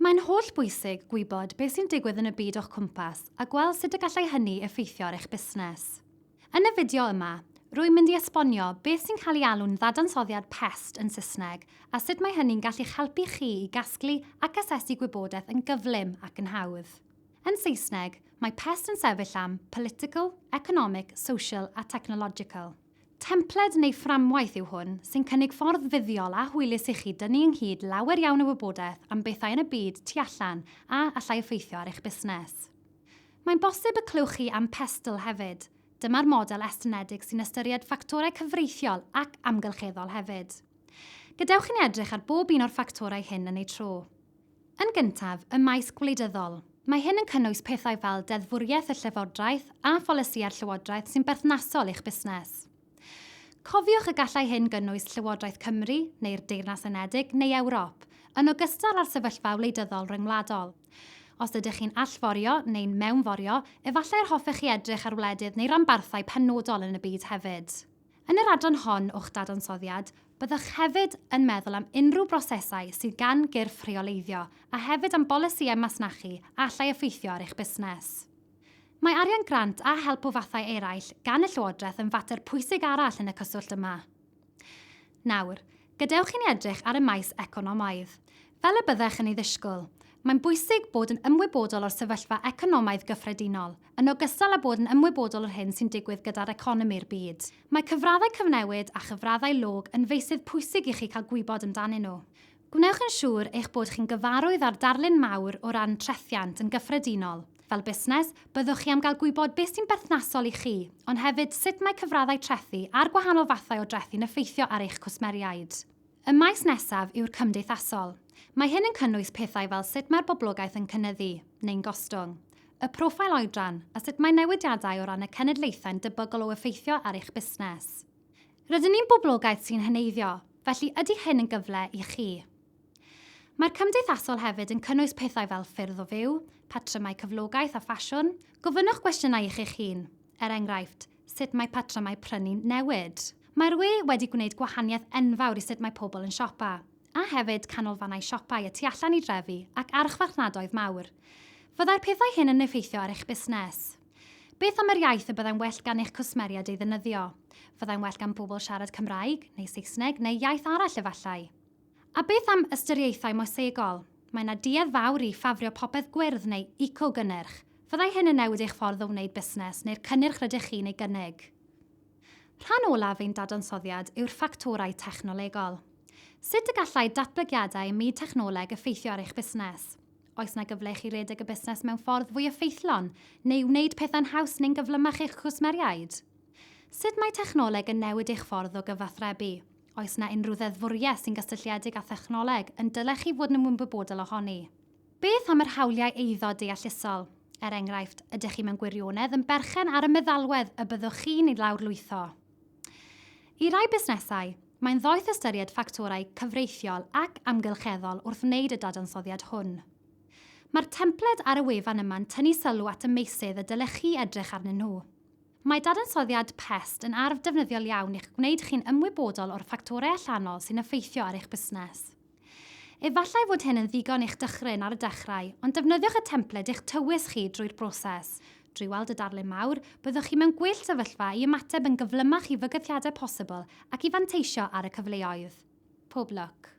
Mae'n holl bwysig gwybod beth sy'n digwydd yn y byd o'ch cwmpas a gweld sut y gallai hynny effeithio ar eich busnes. Yn y fideo yma, rwy'n mynd i esbonio beth sy'n cael ei alw'n ddadansoddiad pest yn Saesneg a sut mae hynny'n gallu'ch helpu chi i gasglu ac asesu gwybodaeth yn gyflym ac yn hawdd. Yn Saesneg, mae pest yn sefyll am political, economic, social a technological. Templed neu fframwaith yw hwn sy'n cynnig ffordd fuddiol a hwylus i chi dynnu ynghyd lawer iawn o wybodaeth am bethau yn y byd tu allan a allai effeithio ar eich busnes. Mae'n bosib y clywch chi am pestle hefyd. Dyma'r model estynedig sy'n ystyried ffactorau cyfreithiol ac amgylcheddol hefyd. Gadewch i ni edrych ar bob un o'r ffactorau hyn yn ei tro. Yn gyntaf, y maes gwleidyddol. Mae hyn yn cynnwys pethau fel deddfwriaeth y llywodraeth a pholisiau'r llywodraeth sy'n berthnasol i'ch busnes. Cofiwch y gallai hyn gynnwys Llywodraeth Cymru neu'r Deyrnas Unedig neu Ewrop, yn ogystal â'r sefyllfa wleidyddol ryngwladol. Os ydych chi'n allforio neu'n mewnforio, efallai'r hoffech chi edrych ar wledydd neu ranbarthau penodol yn y byd hefyd. Yn yr adran hon o'ch dadansoddiad, byddwch hefyd yn meddwl am unrhyw brosesau sydd gan gyrff rheoleiddio a hefyd am bolisïau masnachu a allai effeithio ar eich busnes. Mae arian grant a help o fathau eraill gan y Llywodraeth yn fater pwysig arall yn y cyswllt yma. Nawr, gadewch i ni edrych ar y maes economaidd. Fel y byddech yn ei ddisgwyl, mae'n bwysig bod yn ymwybodol o'r sefyllfa economaidd gyffredinol, yn ogystal â bod yn ymwybodol o'r hyn sy'n digwydd gyda'r economi'r byd. Mae cyfraddau cyfnewid a chyfraddau log yn feysydd pwysig i chi cael gwybod amdanyn nhw. Gwnewch yn siŵr eich bod chi'n gyfarwydd ar darlun mawr o ran trethiant yn gyffredinol. Fel busnes, byddwch chi am gael gwybod beth sy'n berthnasol i chi, ond hefyd sut mae cyfraddau trethu a'r gwahanol fathau o drethu'n effeithio ar eich cwsmeriaid. Y maes nesaf yw'r cymdeithasol. Mae hyn yn cynnwys pethau fel sut mae'r boblogaeth yn cynyddu, neu'n gostwng, y profil oedran a sut mae newidiadau o ran y cenedlaethau'n debygol o effeithio ar eich busnes. Rydyn ni'n boblogaeth sy'n heneiddio, felly ydy hyn yn gyfle i chi. Mae'r cymdeithasol hefyd yn cynnwys pethau fel ffyrdd o fyw, patrymau cyflogaeth a ffasiwn. Gofynnwch gwestiynau i chi'ch hun. Er enghraifft, sut mae patrymau prynu newid? Mae'r we wedi gwneud gwahaniaeth enfawr i sut mae pobl yn siopa, a hefyd canolfannau siopau y tu allan i drefi ac archfarchnadoedd mawr. Fyddai'r pethau hyn yn effeithio ar eich busnes. Beth am yr iaith y byddai'n well gan eich cwsmeriad ei ddefnyddio? Fyddai'n well gan bobl siarad Cymraeg, neu Saesneg, neu iaith arall efallai? A beth am ystyriaethau mosegol? Mae yna duedd fawr i ffafrio popeth gwyrdd neu eco-gynnyrch. Fyddai hyn yn newid eich ffordd o wneud busnes neu'r cynnyrch rydych chi'n ei gynnig. Rhan olaf ein dadansoddiad yw'r ffactorau technolegol. Sut y gallai datblygiadau ym myd technoleg effeithio ar eich busnes? Oes yna gyfle i chi redeg y busnes mewn ffordd fwy effeithlon neu wneud pethau'n haws neu'n gyflymach eich cwsmeriaid? Sut mae technoleg yn newid eich ffordd o gyfathrebu? Oes yna unrhyw ddeddfwriaeth sy'n gysylltiedig â thechnoleg yn dylech chi fod yn ymwybodol ohoni? Beth am yr hawliau eiddo deallusol? Er enghraifft, ydych chi mewn gwirionedd yn berchen ar y meddalwedd y byddwch chi'n ei lawrlwytho? I rai busnesau, mae'n ddoeth ystyried ffactorau cyfreithiol ac amgylcheddol wrth wneud y dadansoddiad hwn. Mae'r templed ar y wefan yma'n tynnu sylw at y meysydd y dylech chi edrych arnyn nhw. Mae dadansoddiad pest yn arf defnyddiol iawn i'ch gwneud chi'n ymwybodol o'r ffactorau allanol sy'n effeithio ar eich busnes. Efallai fod hyn yn ddigon i'ch dychryn ar y dechrau, ond defnyddiwch y templed i'ch tywys chi drwy'r broses. Drwy weld y darlun mawr, byddwch chi mewn gwell sefyllfa i ymateb yn gyflymach i fygythiadau posibl ac i fanteisio ar y cyfleoedd. Pob lwc.